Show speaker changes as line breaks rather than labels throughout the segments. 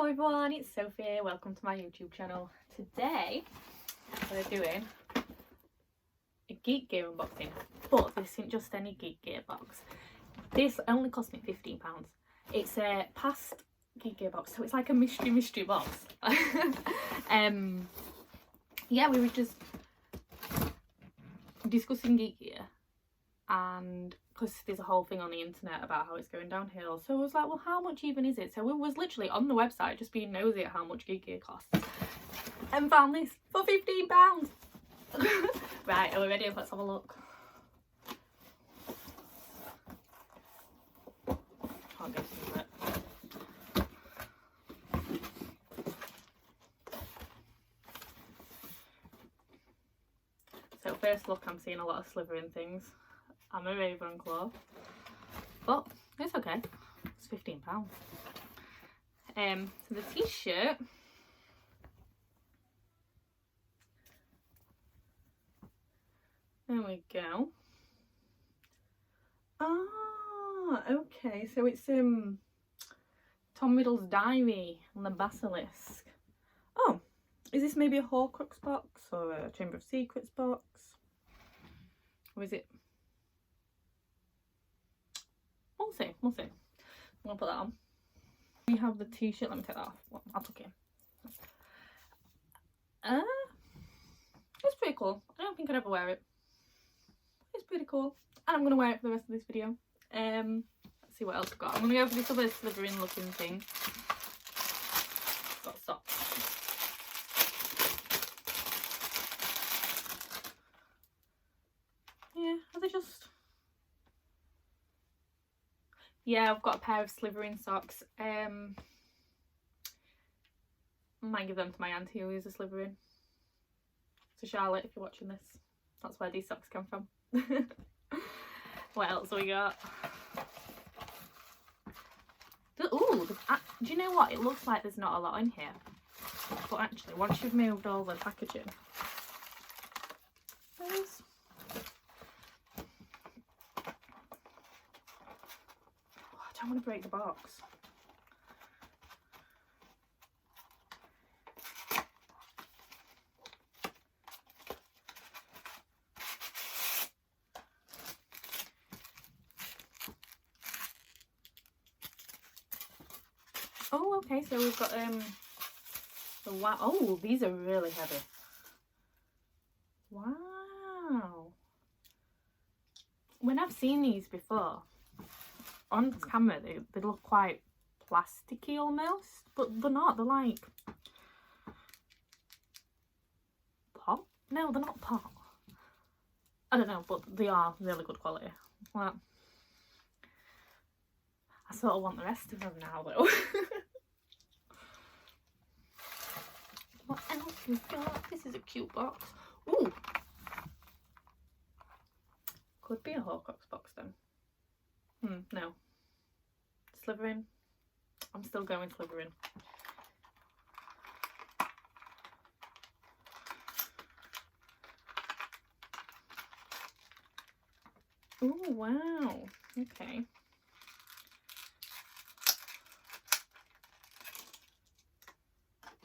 everyone, it's Sophie. Welcome to my YouTube channel. Today we're doing a Geek Gear unboxing, but this isn't just any Geek Gear box. This only cost me £15. It's a past Geek Gear box, so it's like a mystery box. Yeah, we were just discussing Geek Gear, and because there's a whole thing on the internet about how it's going downhill, so I was like, well, how much even is it? So we was literally on the website just being nosy at how much Geek Gear costs, and found this for £15. Right, are we ready? Let's have a look. Can't get into it. So first look, I'm seeing a lot of slithering things. I'm a Ravenclaw, but it's okay. It's £15. So the t-shirt, there we go. Ah, okay. So it's Tom Riddle's diary and the basilisk. Oh, is this maybe a Horcrux box or a Chamber of Secrets box, or is it? We'll see. I'm gonna put that on. We have the t-shirt. Let me take that off. Well, I'll tuck it in. It's pretty cool. I don't think I'd ever wear it. It's pretty cool, and I'm gonna wear it for the rest of this video. Let's see what else I've got. I'm gonna go for this other slithering looking thing. Got socks. Yeah, are they just? Yeah, I've got a pair of slithering socks. I might give them to my auntie who is a slithering. So Charlotte, if you're watching this, that's where these socks come from. What else have we got? Ooh, do you know what? It looks like there's not a lot in here. But actually, once you've moved all the packaging, there's... I don't want to break the box. Oh, okay, so we've got the wow. Oh, these are really heavy. Wow. When I've seen these before on camera, they look quite plasticky almost, but they're not. They're like pot. No, they're not pot. I don't know, but they are really good quality. Like, I sort of want the rest of them now, though. What else we got? This is a cute box. Ooh, could be a Horcrux box then. No. Slithering. I'm still going Slithering. Oh wow. Okay.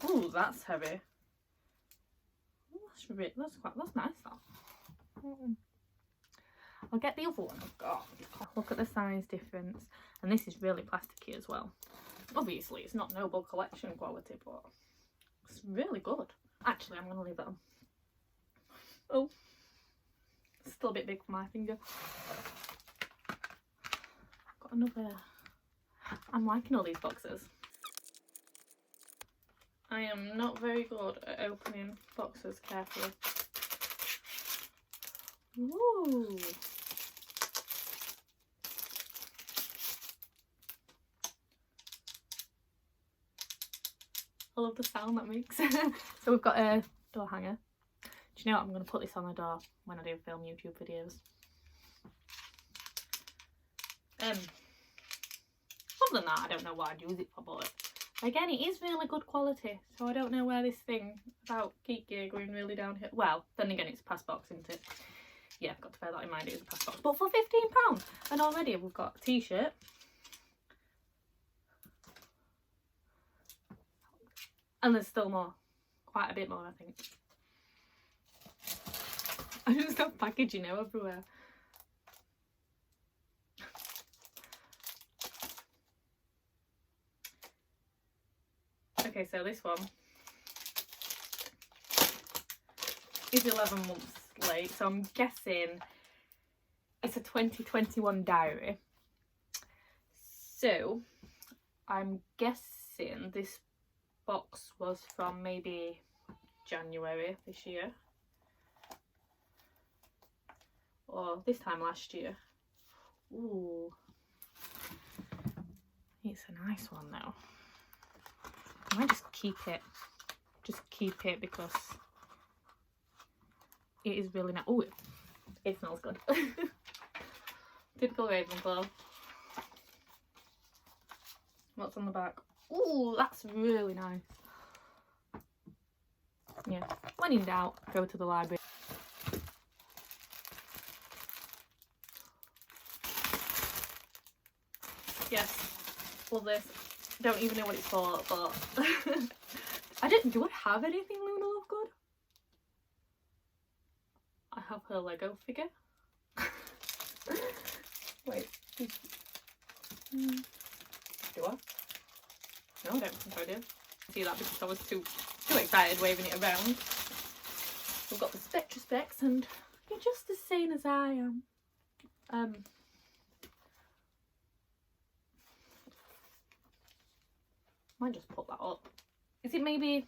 Oh, that's heavy. That's nice though. I'll get the other one I've got. Look at the size difference, and this is really plasticky as well. Obviously, it's not Noble Collection quality, but it's really good. Actually, I'm going to leave that on. Oh, it's still a bit big for my finger. Got another. I'm liking all these boxes. I am not very good at opening boxes carefully. Ooh. I love the sound that makes. So we've got a door hanger. Do you know what? I'm going to put this on the door when I do film YouTube videos. Other than that, I don't know what I'd use it for, but again, it is really good quality, so I don't know where this thing about Geek Gear going really downhill. Well, then again, it's a pass box, isn't it? Yeah, I've got to bear that in mind, it is a pass box. But for £15, and already we've got a t-shirt. And there's still more. Quite a bit more, I think. I just got packaging now everywhere. Okay, so this one is 11 months late, so I'm guessing it's a 2021 diary. So I'm guessing this box was from maybe January this year, or this time last year. Ooh, it's a nice one though. I might just keep it because it is really nice. Oh, it smells good. Typical Ravenclaw. What's on the back? Ooh, that's really nice. Yeah, when in doubt, go to the library. Yes, love this. Don't even know what it's for, but do I have anything Luna Lovegood? I have her Lego figure. Wait. Do I? No, I don't think I do. See that because I was too excited waving it around. We've got the Spectre Specs and you're just as sane as I am. Might just put that up. Is it maybe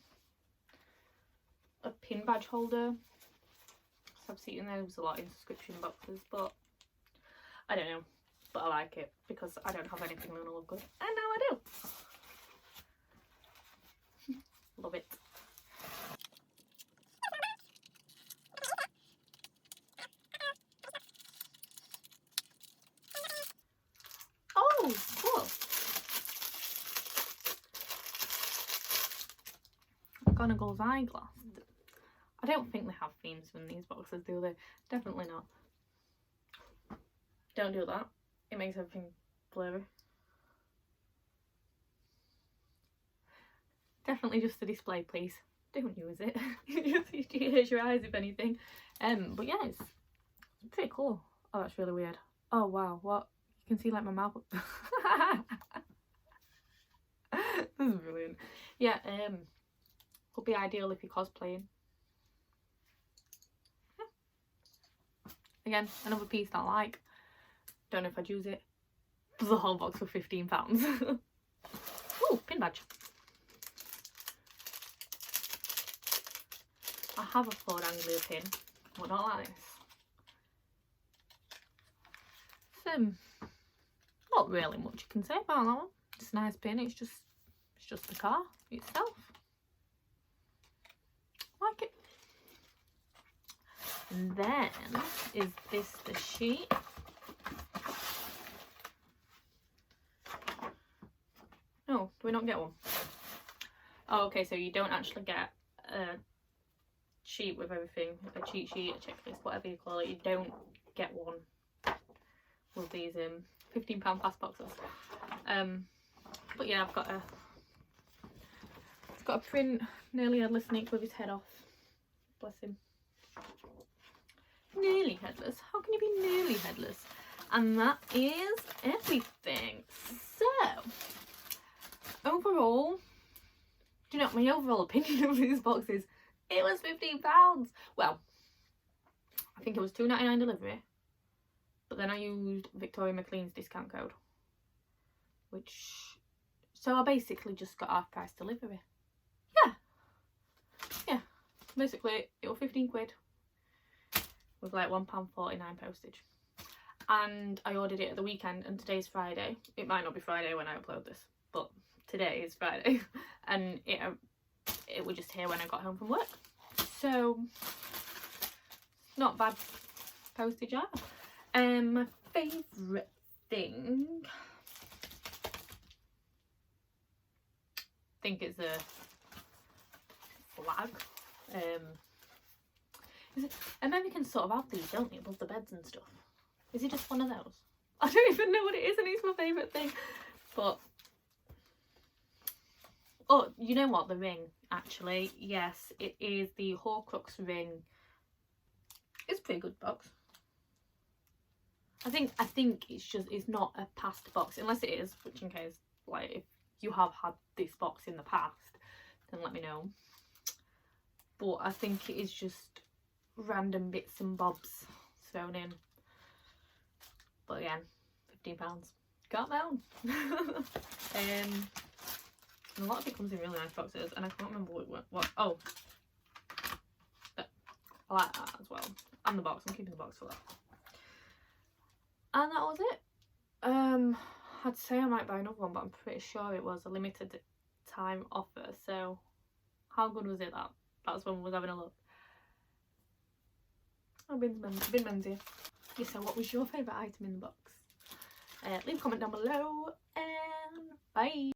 a pin badge holder? I've seen those a lot in subscription boxes, but I don't know. But I like it because I don't have anything Luna Lovegood, and now I do. Love it. Oh, cool. McGonagall's eyeglass. I don't think they have themes in these boxes, do they? Definitely not. Don't do that. It makes everything blurry. Definitely just a display, please. Don't use it. It hurts your eyes if anything. But yeah, it's pretty cool. Oh, that's really weird. Oh wow, what? You can see like my mouth. This is brilliant. Yeah, would be ideal if you're cosplaying. Again, another piece that I like. Don't know if I'd use it. There's a whole box for £15. Ooh, pin badge. I have a Ford Anglia pin, but not like this. Not really much you can say about that one. It's a nice pin. It's just the car itself. Like it. And then is this the sheet? No, do we not get one? Oh, okay, so you don't actually get a sheet with everything, a cheat sheet, a checklist, whatever you call it. You don't get one with these £15 fast boxes. But yeah, I've got a print nearly headless Nick with his head off. Bless him. Nearly headless? How can you be nearly headless? And that is everything. So, overall, do you know what my overall opinion of these boxes? It was £15. Well, I think it was £2.99 delivery, but then I used Victoria McLean's discount code, so I basically just got half price delivery. Yeah, basically it was 15 quid with like £1.49 postage, and I ordered it at the weekend, and today's Friday. It might not be Friday when I upload this, but today is Friday, and it was just here when I got home from work, so not bad postage either. My favourite thing, I think it's a flag. Americans sort of have these, don't they, above the beds and stuff. Is it just one of those? I don't even know what it is, and it's my favourite thing. But Oh, you know what? The ring, actually. Yes, it is the Horcrux ring. It's a pretty good box. I think it's not a past box, unless it is, which in case, like, if you have had this box in the past, then let me know. But I think it is just random bits and bobs thrown in. But again, £15. Calm down. And a lot of it comes in really nice boxes, and I can't remember what oh, I like that as well. And the box, I'm keeping the box for that. And that was it. I'd say I might buy another one, but I'm pretty sure it was a limited time offer. So how good was it that that's when we was having a look? Oh, bin Menzies. Yeah, so what was your favourite item in the box? Leave a comment down below, and bye.